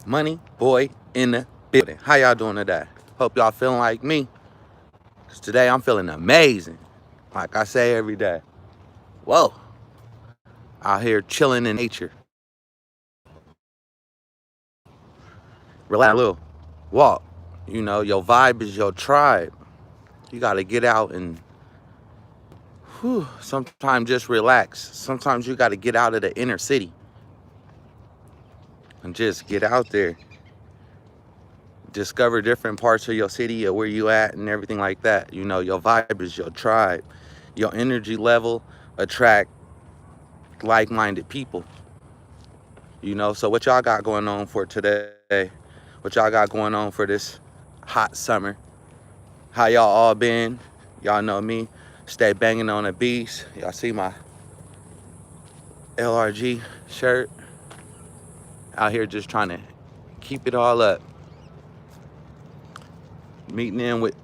Money boy in the building. How y'all doing today? Hope y'all feeling like me. Cause today I'm feeling amazing. Like I say every day. Whoa. Out here chilling in nature. Relax a little. Walk. You know, your vibe is your tribe. You gotta get out and sometimes just relax. Sometimes you gotta get out of the inner city and just get out there. Discover different parts of your city or where you at and everything like that. You know, your vibe is your tribe. Your energy level attract like-minded people. You know, so what y'all got going on for today? What y'all got going on for this hot summer? How y'all all been? Y'all know me. Stay banging on the beats. Y'all see my LRG shirt. Out here just trying to keep it all up. Meeting in with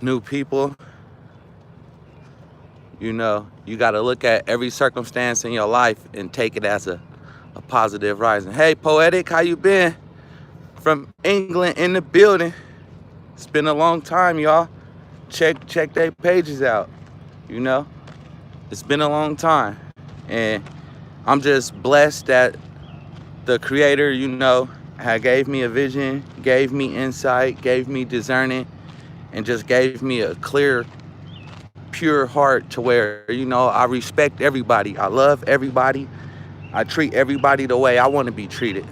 new people. You know, you got to look at every circumstance in your life and take it as a positive rising. Hey, Poetic, how you been? From England in the building. It's been a long time, y'all. Check their pages out. You know, it's been a long time. And I'm just blessed that the creator, you know, had gave me a vision, gave me insight, gave me discerning, and just gave me a clear, pure heart to where, you know, I respect everybody. I love everybody. I treat everybody the way I want to be treated.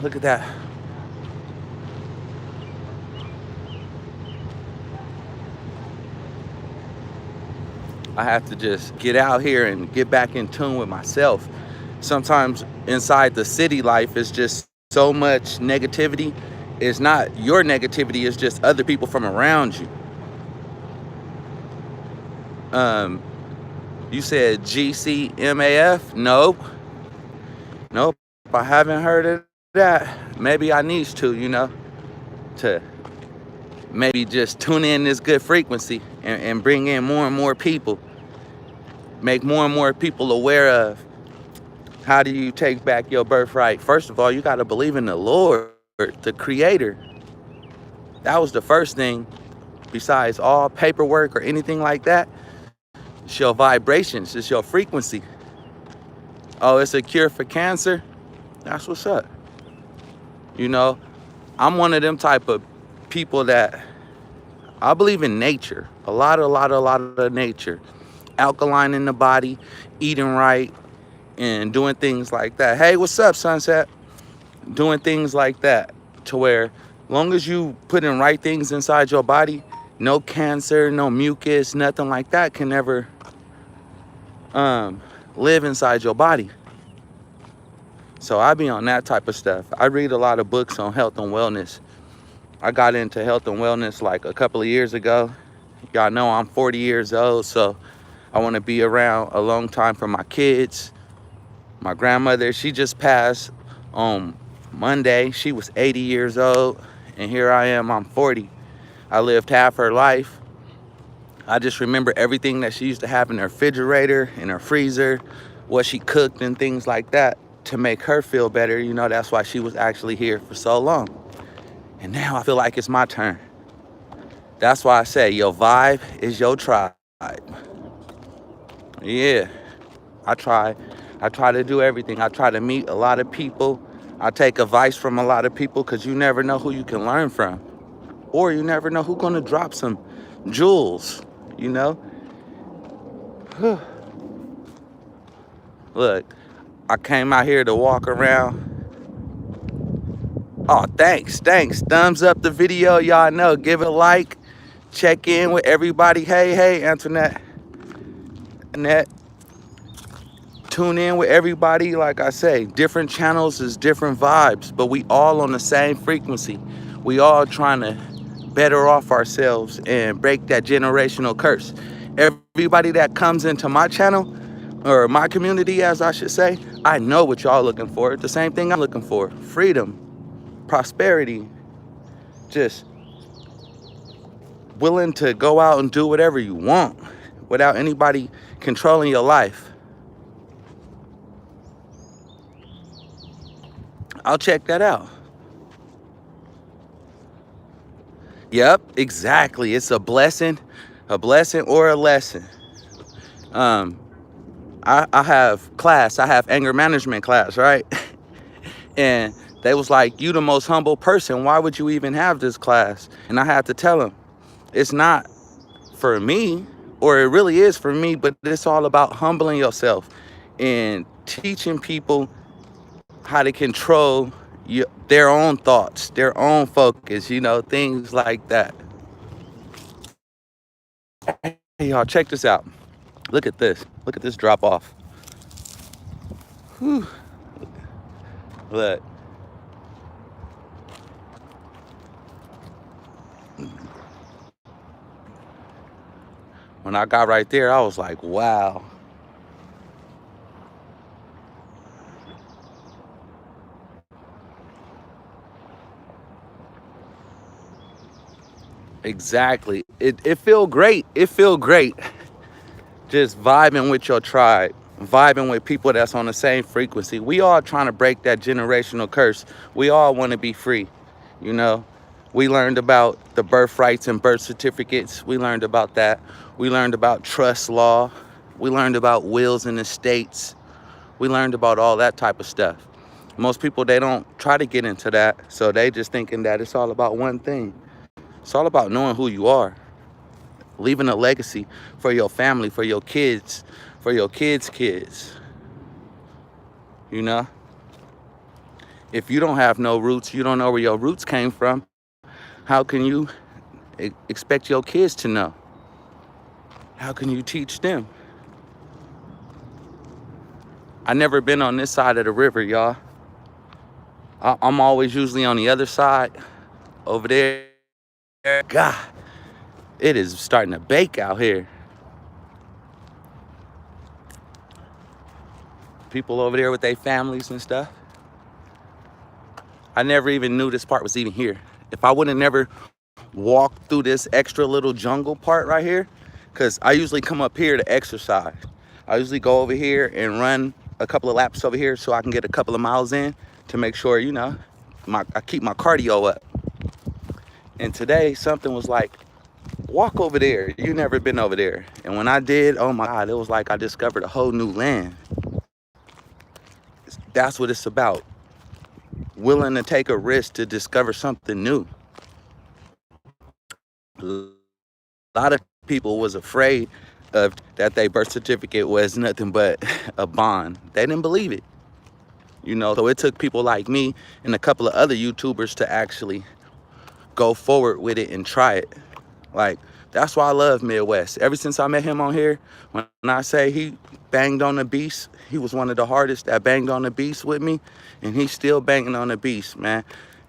Look at that. I have to just get out here and get back in tune with myself. Sometimes inside the city life is just so much negativity. It's not your negativity, it's just other people from around you. You said GCMAF? Nope. I haven't heard of that. Maybe I need to, you know, to maybe just tune in this good frequency and bring in more and more people. Make more and more people aware of how do you take back your birthright. First of all, you got to believe in the Lord, the creator. That was the first thing. Besides all paperwork or anything like that, it's your vibrations, it's your frequency. Oh, it's a cure for cancer? That's what's up. You know, I'm one of them type of people that I believe in nature. A lot of nature. Alkaline in the body, eating right, and doing things like that. Hey, what's up, Sunset? Doing things like that to where long as you put in right things inside your body, no cancer, no mucus, nothing like that can ever live inside your body. So I be on that type of stuff. I read a lot of books on health and wellness. I got into health and wellness like a couple of years ago. Y'all know I'm 40 years old, so I want to be around a long time for my kids. My grandmother, she just passed on Monday. She was 80 years old, and here I am, I'm 40. I lived half her life. I just remember everything that she used to have in her refrigerator, in her freezer, what she cooked and things like that to make her feel better. You know, that's why she was actually here for so long. And now I feel like it's my turn. That's why I say your vibe is your tribe. Yeah, I try to do everything. I try to meet a lot of people. I take advice from a lot of people because you never know who you can learn from. Or you never know who's gonna drop some jewels, you know? Look, I came out here to walk around. Oh, thanks. Thumbs up the video, y'all know. Give it a like. Check in with everybody. Hey, Antoinette. Annette. Tune in with everybody. Like I say, different channels is different vibes, but we all on the same frequency. We all trying to better off ourselves and break that generational curse. Everybody that comes into my channel, or my community, as I should say, I know what y'all looking for. The same thing I'm looking for. Freedom, prosperity, just willing to go out and do whatever you want without anybody controlling your life. I'll check that out. Yep, exactly. It's a blessing or a lesson. Um, I have class. I have anger management class, right? And they was like, you the most humble person. Why would you even have this class? And I had to tell them, it's not for me, or it really is for me, but it's all about humbling yourself and teaching people how to control their own thoughts, their own focus, things like that. Hey, y'all, check this out. Look at this. Look at this drop off. Whew. Look. When I got right there, I was like, wow. Exactly. It feel great. It feel great. Just vibing with your tribe, vibing with people that's on the same frequency. We all trying to break that generational curse. We all want to be free, you know. We learned about the birthrights and birth certificates. We learned about that. We learned about trust law. We learned about wills and estates. We learned about all that type of stuff. Most people, they don't try to get into that, so they just thinking that it's all about one thing. It's all about knowing who you are, leaving a legacy for your family, for your kids, for your kids' kids. You know? If you don't have no roots, you don't know where your roots came from, how can you expect your kids to know? How can you teach them? I never been on this side of the river, y'all. I'm always usually on the other side, over there. God, it is starting to bake out here. People over there with their families and stuff. I never even knew this part was even here. If I would have never walked through this extra little jungle part right here, because I usually come up here to exercise. I usually go over here and run a couple of laps over here so I can get a couple of miles in to make sure, I keep my cardio up. And today something was like, walk over there. You never been over there. And when I did, oh my God, it was like I discovered a whole new land. That's what it's about. Willing to take a risk to discover something new. A lot of people was afraid of that their birth certificate was nothing but a bond. They didn't believe it. So it took people like me and a couple of other YouTubers to actually go forward with it and try it. Like, that's why I love Midwest. Ever since I met him on here, when I say he banged on the beast, he was one of the hardest that banged on the beast with me, and he's still banging on the beast, man.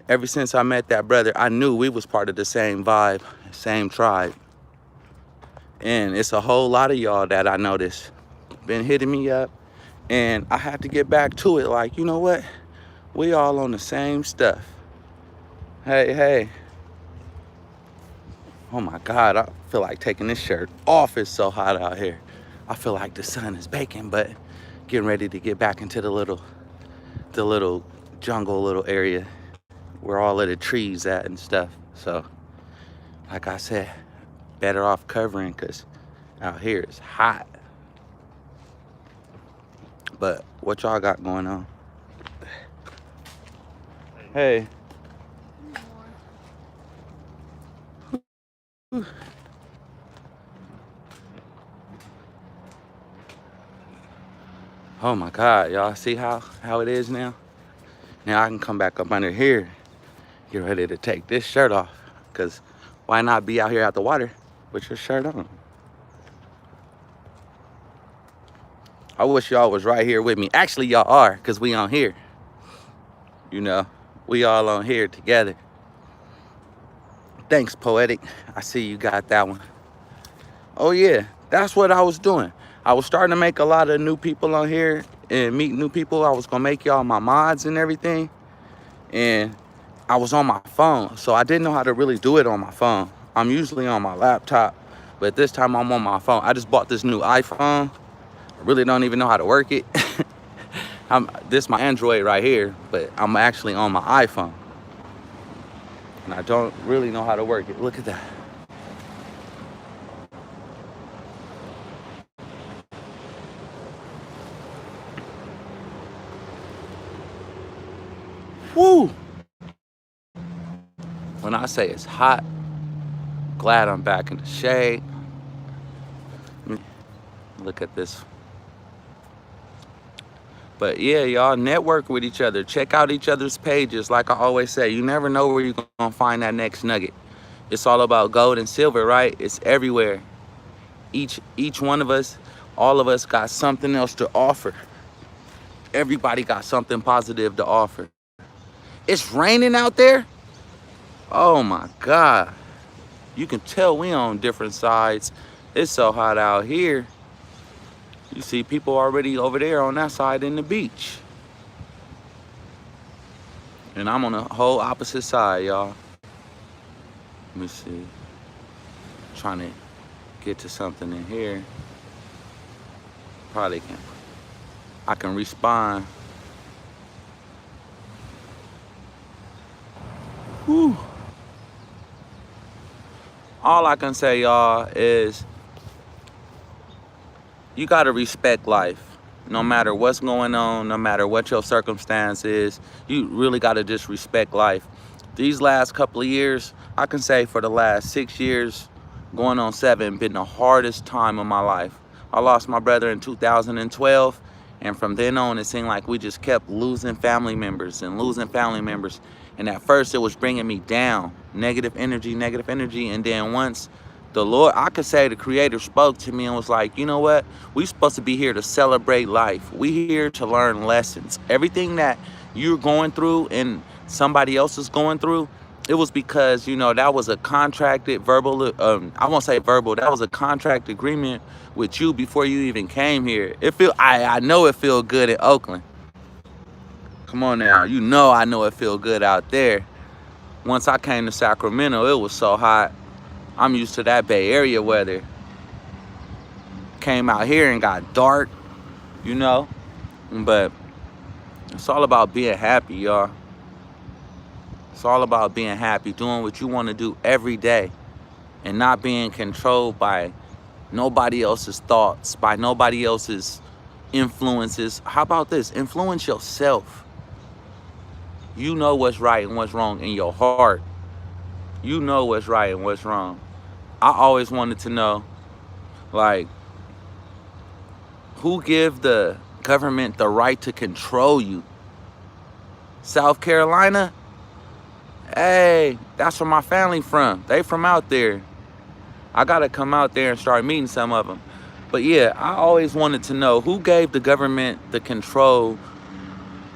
Ever since I met that brother, I knew we was part of the same vibe, same tribe. And it's a whole lot of y'all that I noticed been hitting me up, and I had to get back to it. Like, you know what? We all on the same stuff. Hey. Oh my God, I feel like taking this shirt off. It's so hot out here. I feel like the sun is baking, but getting ready to get back into the little jungle little area where all of the trees at and stuff. So, like I said, better off covering because out here it's hot. But what y'all got going on? Hey. Oh my God, y'all see how it is now? Now I can come back up under here, get ready to take this shirt off, because why not be out here at the water with your shirt on? I wish y'all was right here with me. Actually, y'all are, because we on here. We all on here together. Thanks, Poetic. I see you got that one. Oh yeah, that's what I was doing. I was starting to make a lot of new people on here and meet new people. I was gonna make y'all my mods and everything. And I was on my phone, so I didn't know how to really do it on my phone. I'm usually on my laptop, but this time I'm on my phone. I just bought this new iPhone. I really don't even know how to work it. This my Android right here, but I'm actually on my iPhone. And I don't really know how to work it. Look at that. Woo! When I say it's hot, glad I'm back in the shade. Look at this. But yeah, y'all network with each other. Check out each other's pages. Like I always say, you never know where you're gonna find that next nugget. It's all about gold and silver, right? It's everywhere. Each one of us, all of us got something else to offer. Everybody got something positive to offer. It's raining out there. Oh my God. You can tell we on different sides. It's so hot out here. You see people already over there on that side in the beach. And I'm on the whole opposite side, y'all. Let me see. Trying to get to something in here. Probably can. I can respond. Whew. All I can say, y'all, is you gotta respect life. No matter what's going on, no matter what your circumstance is, you really gotta just respect life. These last couple of years, I can say for the last 6 years, going on 7, been the hardest time of my life. I lost my brother in 2012, and from then on, it seemed like we just kept losing family members and losing family members. And at first, it was bringing me down, negative energy, and then once the Lord, I could say the Creator spoke to me and was like, you know what? We supposed to be here to celebrate life. We here to learn lessons. Everything that you're going through and somebody else is going through, it was because, you know, that was a contracted verbal, I won't say verbal, that was a contract agreement with you before you even came here. I know it feel good in Oakland. Come on now, you know I know it feel good out there. Once I came to Sacramento, it was so hot. I'm used to that Bay Area weather. Came out here and got dark, you know? But it's all about being happy, y'all. It's all about being happy, doing what you want to do every day and not being controlled by nobody else's thoughts, by nobody else's influences. How about this? Influence yourself. You know what's right and what's wrong in your heart. You know what's right and what's wrong. I always wanted to know, like, who give the government the right to control you? South Carolina? Hey, that's where my family from. They from out there. I gotta come out there and start meeting some of them. But yeah, I always wanted to know who gave the government the control,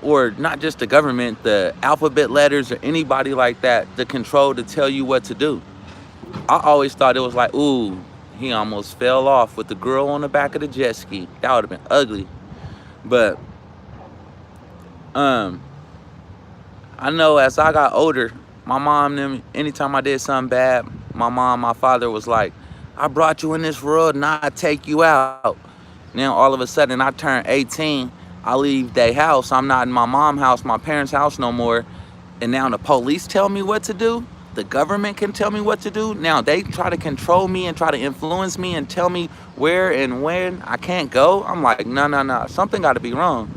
or not just the government, the alphabet letters or anybody like that, the control to tell you what to do. I always thought it was like, ooh, he almost fell off with the girl on the back of the jet ski. That would have been ugly. But I know as I got older, my mom, them, anytime I did something bad, my father was like, I brought you in this world and I take you out. Now all of a sudden I turn 18, I leave their house. I'm not in my mom's house, my parents' house no more. And now the police tell me what to do. The government can tell me what to do. Now they try to control me and try to influence me and tell me where and when I can't go. I'm like, no. Something got to be wrong.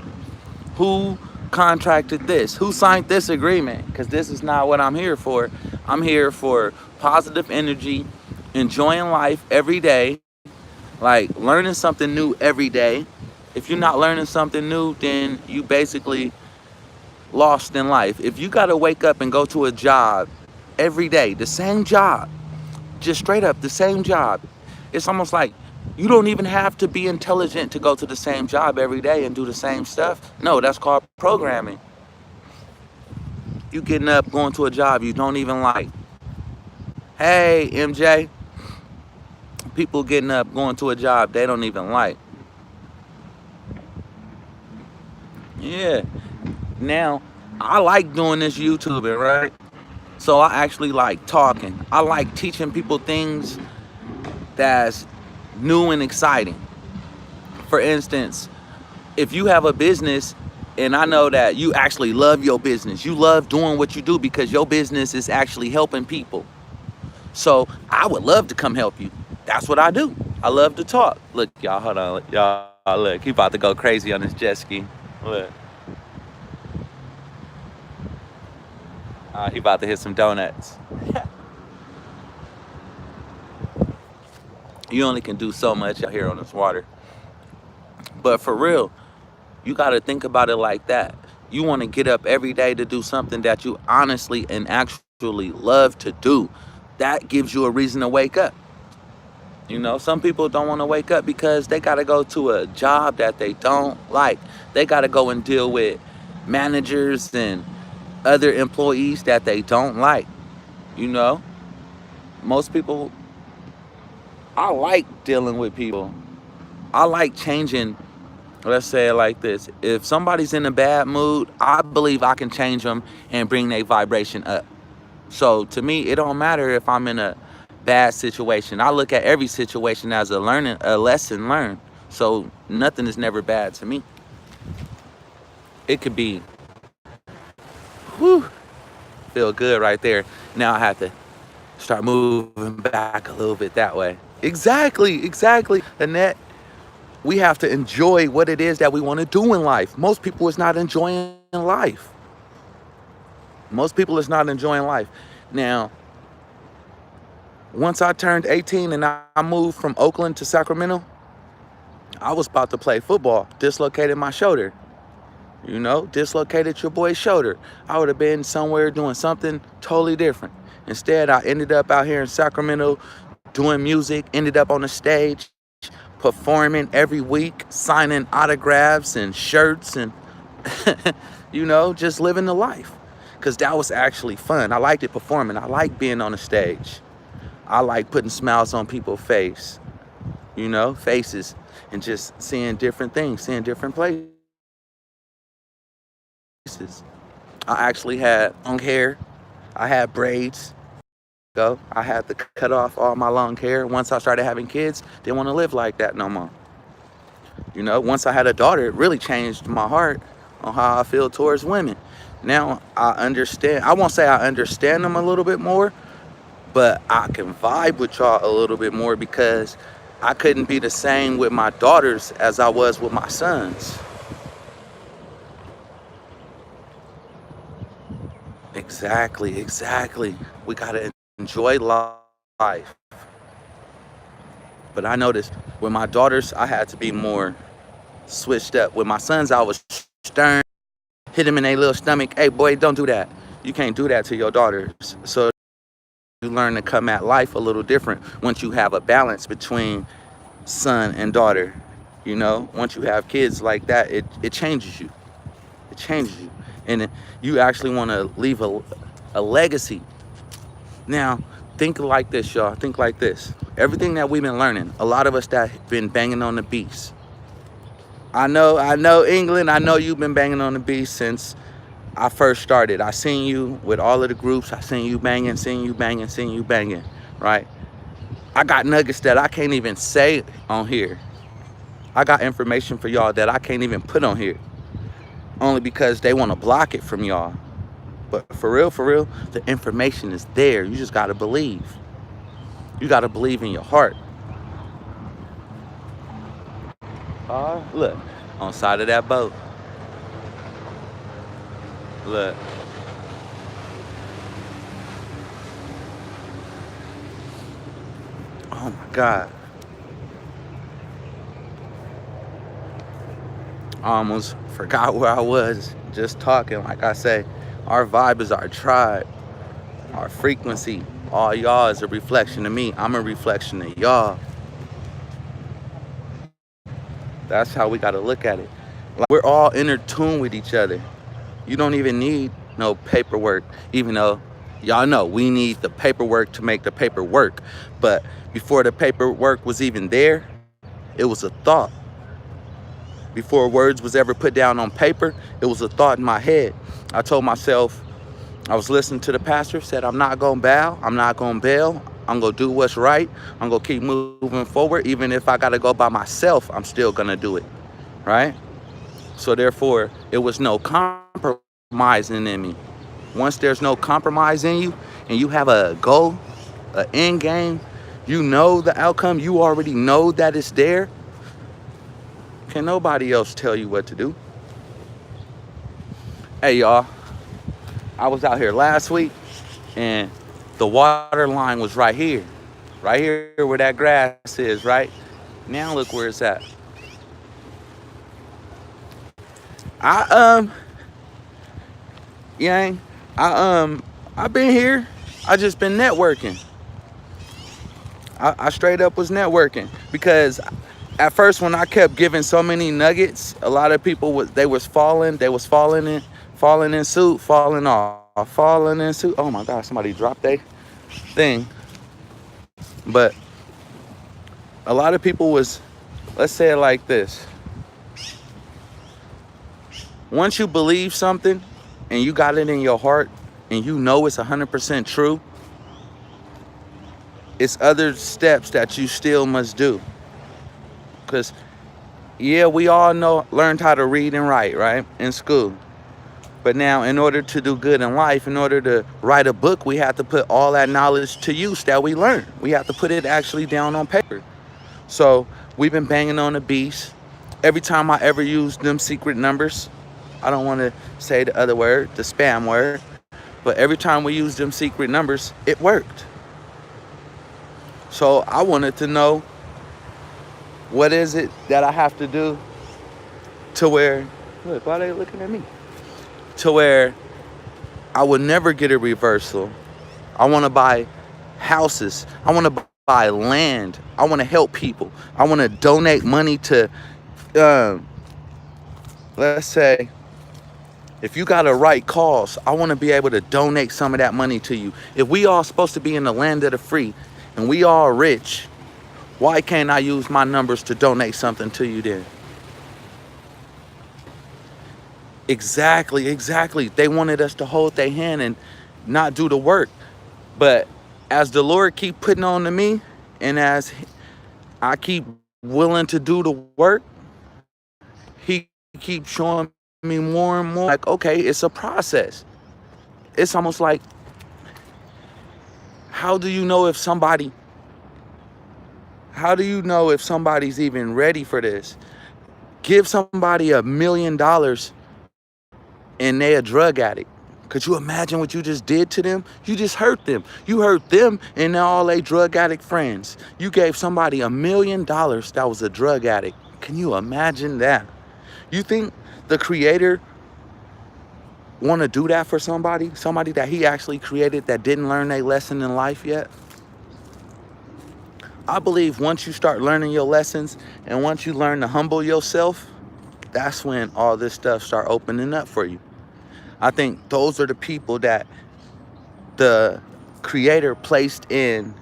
Who contracted this? Who signed this agreement? Because this is not what I'm here for. I'm here for positive energy, enjoying life every day, like learning something new every day. If you're not learning something new, then you basically lost in life. If you got to wake up and go to a job every day, the same job, just straight up the same job, it's almost like you don't even have to be intelligent to go to the same job every day and do the same stuff. No, that's called programming. You getting up, going to a job you don't even like. Hey, MJ, people getting up, going to a job they don't even like. Yeah. Now, I like doing this YouTubing, right? So I actually like talking. I like teaching people things that's new and exciting. For instance, if you have a business And I know that you actually love your business. You love doing what you do because your business is actually helping people. So I would love to come help you. That's what I do. I love to talk. Look, y'all, hold on. Y'all, look, he about to go crazy on this jet ski. Look. He about to hit some donuts. You only can do so much out here on this water. But for real, you got to think about it like that. You want to get up every day to do something that you honestly and actually love to do. That gives you a reason to wake up. You know, some people don't want to wake up because they got to go to a job that they don't like. They got to go and deal with managers and other employees that they don't like. You know, most people, I like dealing with people. I like changing. Let's say it like this. If somebody's in a bad mood, I believe I can change them and bring their vibration up. So to me, it don't matter if I'm in a bad situation. I look at every situation as a lesson learned. So nothing is never bad to me. It could be, whew, feel good right there. Now I have to start moving back a little bit that way. Exactly. Annette, we have to enjoy what it is that we want to do in life. Most people is not enjoying life. Now, once I turned 18 and I moved from Oakland to Sacramento, I was about to play football, dislocated my shoulder. You know, dislocated your boy's shoulder. I would have been somewhere doing something totally different. Instead, I ended up out here in Sacramento doing music, ended up on the stage, performing every week, signing autographs and shirts and, you know, just living the life. Because that was actually fun. I liked it performing. I like being on the stage. I like putting smiles on people's faces, and just seeing different things, seeing different places. I actually had long hair. I had braids. I had to cut off all my long hair. Once I started having kids, didn't want to live like that no more. You know, once I had a daughter, it really changed my heart on how I feel towards women. Now I understand. I won't say I understand them a little bit more, but I can vibe with y'all a little bit more because I couldn't be the same with my daughters as I was with my sons. Exactly. We gotta enjoy life. But I noticed with my daughters, I had to be more switched up. With my sons, I was stern, hit them in their little stomach. Hey, boy, don't do that. You can't do that to your daughters. So you learn to come at life a little different once you have a balance between son and daughter. You know, once you have kids like that, it changes you. It changes you. And you actually want to leave a legacy. Now, think like this, y'all. Think like this. Everything that we've been learning, a lot of us that have been banging on the beats. I know, England, I know you've been banging on the beats since I first started. I seen you with all of the groups. I seen you banging, right? I got nuggets that I can't even say on here. I got information for y'all that I can't even put on here. Only because they want to block it from y'all. But for real, the information is there. You just got to believe. You got to believe in your heart. Look, on the side of that boat. Look. Oh my God. I almost forgot where I was just talking. Like I say, our vibe is our tribe, our frequency. All y'all is a reflection of me. I'm a reflection of y'all. That's how we got to look at it. Like, we're all intertuned with each other. You don't even need no paperwork, even though y'all know we need the paperwork to make the paper work. But before the paperwork was even there, it was a thought. Before words was ever put down on paper, it was a thought in my head. I told myself, I was listening to the pastor, said, I'm not going to bow, I'm not going to bail, I'm going to do what's right, I'm going to keep moving forward. Even if I got to go by myself, I'm still going to do it, right? So therefore, it was no compromising in me. Once there's no compromise in you and you have a goal, an end game, you know the outcome, you already know that it's there, can nobody else tell you what to do? Hey y'all, I was out here last week and the water line was right here where that grass is, right? Now look where it's at. I Yang, I've been here. I just been networking. I straight up was networking because at first when I kept giving so many nuggets, a lot of people was falling in suit, falling off, falling in suit. Oh my God, somebody dropped their thing. But a lot of people was, let's say it like this. Once you believe something and you got it in your heart and you know it's 100% true, it's other steps that you still must do. Because, yeah, we all learned how to read and write, right, in school. But now, in order to do good in life, in order to write a book, we have to put all that knowledge to use that we learned. We have to put it actually down on paper. So we've been banging on the beast. Every time I ever use them secret numbers, I don't want to say the other word, the spam word, but every time we use them secret numbers, it worked. So I wanted to know, what is it that I have to do to where, look, why are they looking at me? To where I would never get a reversal. I want to buy houses. I want to buy land. I want to help people. I want to donate money to, let's say, if you got a right cause, I want to be able to donate some of that money to you. If we all supposed to be in the land of the free and we all rich, why can't I use my numbers to donate something to you then? Exactly. They wanted us to hold their hand and not do the work. But as the Lord keep putting on to me and as I keep willing to do the work, he keeps showing me more and more like, okay, it's a process. It's almost like, how do you know if somebody's even ready for this? Give somebody $1 million and they a drug addict. Could you imagine what you just did to them? You just hurt them. You hurt them and now all they drug addict friends. You gave somebody $1 million that was a drug addict. Can you imagine that? You think the creator want to do that for somebody that he actually created that didn't learn a lesson in life yet? I believe once you start learning your lessons and once you learn to humble yourself, that's when all this stuff start opening up for you. I think those are the people that the creator placed in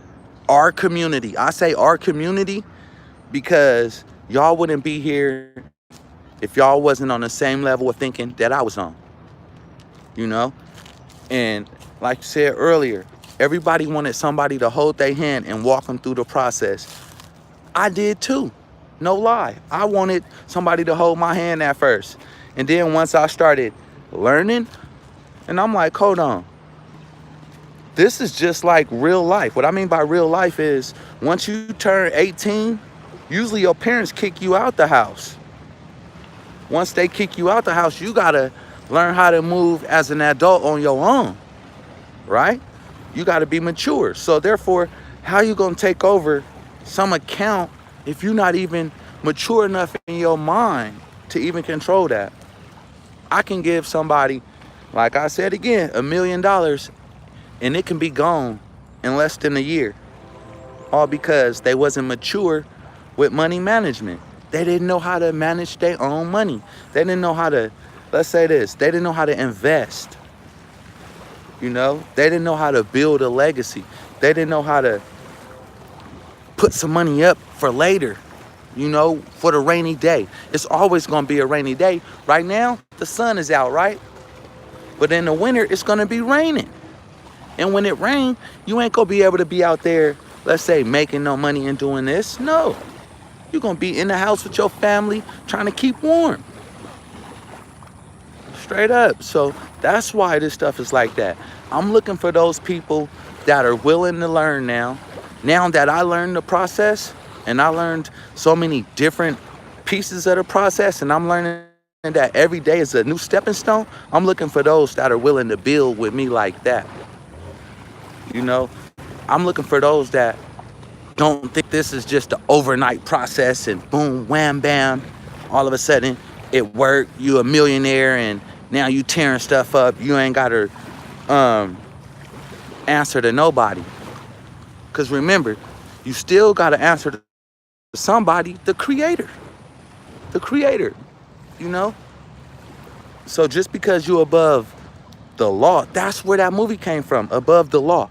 our community. I say our community because y'all wouldn't be here if y'all wasn't on the same level of thinking that I was on, you know? And like I said earlier, everybody wanted somebody to hold their hand and walk them through the process. I did too, no lie. I wanted somebody to hold my hand at first. And then once I started learning, and I'm like, hold on. This is just like real life. What I mean by real life is once you turn 18, usually your parents kick you out the house. Once they kick you out the house, you gotta learn how to move as an adult on your own, right? You gotta be mature. So therefore, how you gonna take over some account if you're not even mature enough in your mind to even control that? I can give somebody, like I said again, $1 million and it can be gone in less than a year. All because they wasn't mature with money management. They didn't know how to manage their own money. They didn't know how to, let's say this, they didn't know how to invest. You know, they didn't know how to build a legacy. They didn't know how to put some money up for later, you know, for the rainy day. It's always going to be a rainy day. Right now, the sun is out, right? But in the winter, it's going to be raining. And when it rains, you ain't going to be able to be out there, let's say, making no money and doing this. No. You're going to be in the house with your family trying to keep warm. Straight up. So that's why this stuff is like that. I'm looking for those people that are willing to learn now. Now that I learned the process, and I learned so many different pieces of the process, and I'm learning that every day is a new stepping stone. I'm looking for those that are willing to build with me like that. You know, I'm looking for those that don't think this is just an overnight process and boom, wham, bam, all of a sudden it worked, you a millionaire, and now you tearing stuff up. You ain't got to answer to nobody. Because remember, you still got to answer to somebody, the creator, you know? So just because you above the law, that's where that movie came from, above the law.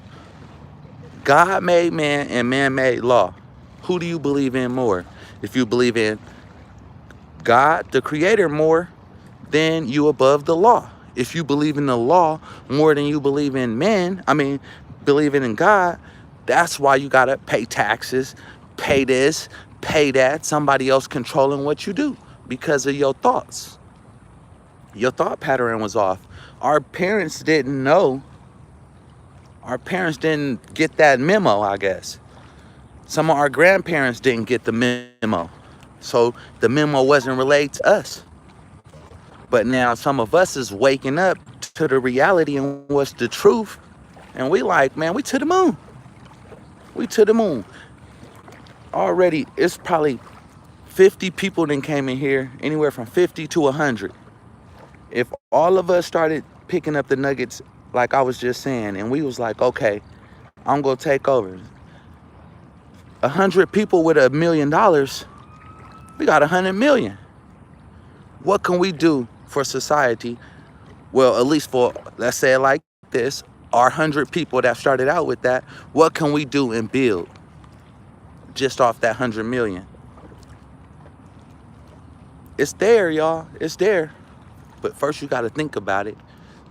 God made man and man made law. Who do you believe in more? If you believe in God, the creator, more, then you above the law. If you believe in the law more than you believe in man, believing in God, that's why you gotta pay taxes, pay this, pay that, somebody else controlling what you do because of your thoughts. Your thought pattern was off. Our parents didn't know. Our parents didn't get that memo, I guess. Some of our grandparents didn't get the memo. So the memo wasn't relayed to us. But now some of us is waking up to the reality and what's the truth. And we like, man, we to the moon. We to the moon. Already, it's probably 50 people that came in here, anywhere from 50 to 100. If all of us started picking up the nuggets, like I was just saying, and we was like, okay, I'm gonna take over. 100 people with $1 million, we got 100 million. What can we do for society? Well, at least for, let's say it like this, our 100 people that started out with that, what can we do and build just off that 100 million? It's there, y'all. It's there. But first you got to think about it.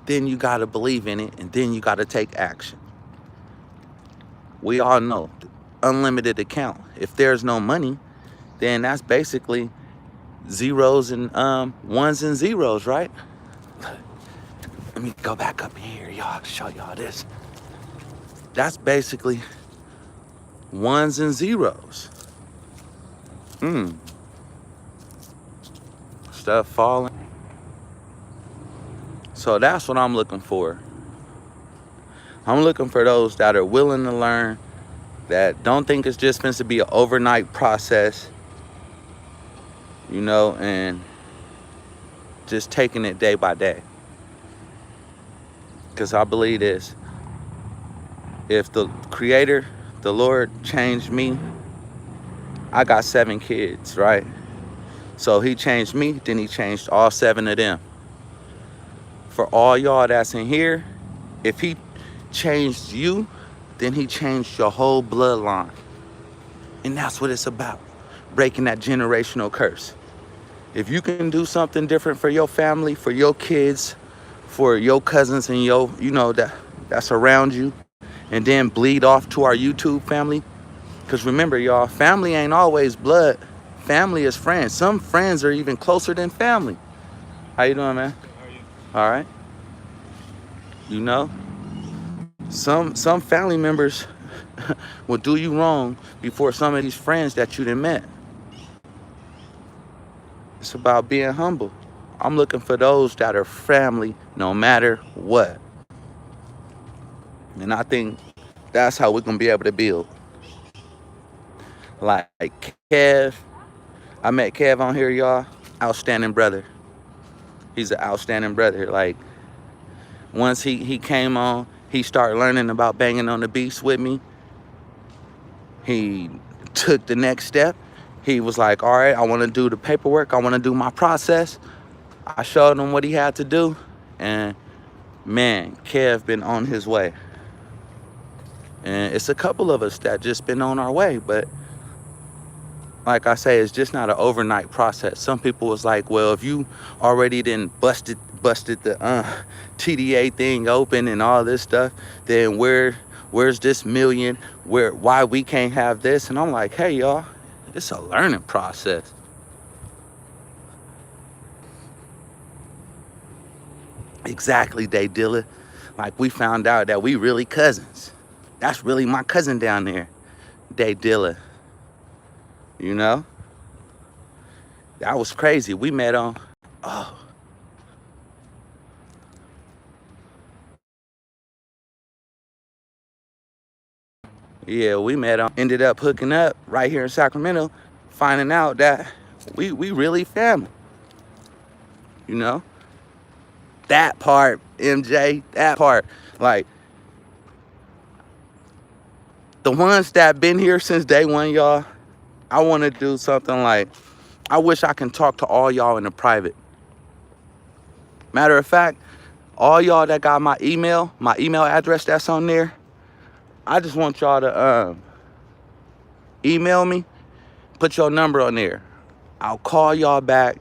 Then you got to believe in it. And then you got to take action. We all know unlimited account. If there's no money, then that's basically zeros and ones and zeros, right? Let me go back up here, y'all, show y'all this. That's basically ones and zeros. Stuff falling. So that's what I'm looking for. I'm looking for those that are willing to learn, that don't think it's just supposed to be an overnight process, you know, and just taking it day by day. Because I believe this. If the creator, the Lord, changed me, I got 7 kids, right? So he changed me, then he changed all 7 of them. For all y'all that's in here, if he changed you, then he changed your whole bloodline. And that's what it's about, breaking that generational curse. If you can do something different for your family, for your kids, for your cousins and your, you know, that's around you, and then bleed off to our YouTube family. Because remember, y'all, family ain't always blood. Family is friends. Some friends are even closer than family. How you doing, man? How are you? All right. You know, some family members will do you wrong before some of these friends that you done met. It's about being humble. I'm looking for those that are family no matter what. And I think that's how we're going to be able to build. Like Kev. I met Kev on here, y'all. Outstanding brother. He's an outstanding brother. Like, once he came on, he started learning about banging on the beats with me. He took the next step. He was like, all right, I want to do the paperwork. I want to do my process. I showed him what he had to do. And man, Kev been on his way. And it's a couple of us that just been on our way. But like I say, it's just not an overnight process. Some people was like, well, if you already done busted the TDA thing open and all this stuff, then where's this million? Why we can't have this? And I'm like, hey, y'all, it's a learning process. Exactly, Day Dilla. Like, we found out that we really cousins. That's really my cousin down there, Day Dilla. You know? That was crazy. We met on, oh, yeah, we met on, ended up hooking up right here in Sacramento, finding out that we really family, you know? That part, MJ, that part. Like, the ones that been here since day one, y'all, I want to do something like, I wish I can talk to all y'all in the private. Matter of fact, all y'all that got my email address that's on there, I just want y'all to email me, put your number on there. I'll call y'all back.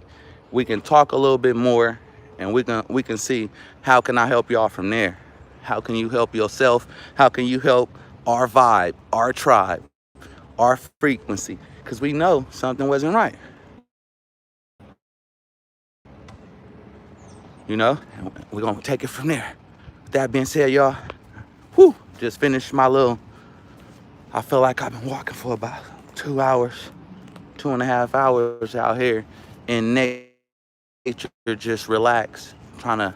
We can talk a little bit more, and we can see how can I help y'all from there. How can you help yourself? How can you help our vibe, our tribe, our frequency? Because we know something wasn't right. You know, and we're gonna take it from there. With that being said, y'all, whew, just finished my little, I feel like I've been walking for about 2 hours, 2.5 hours out here in nature, just relax, trying to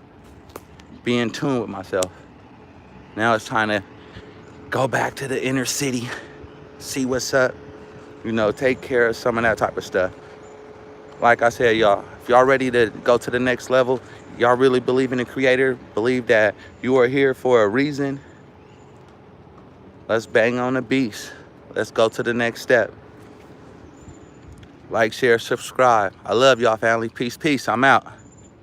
be in tune with myself. Now it's time to go back to the inner city, see what's up, you know, take care of some of that type of stuff. Like I said, y'all, if y'all ready to go to the next level, y'all really believe in the creator, believe that you are here for a reason, let's bang on the beast. Let's go to the next step. Like, share, subscribe. I love y'all, family. Peace, peace. I'm out.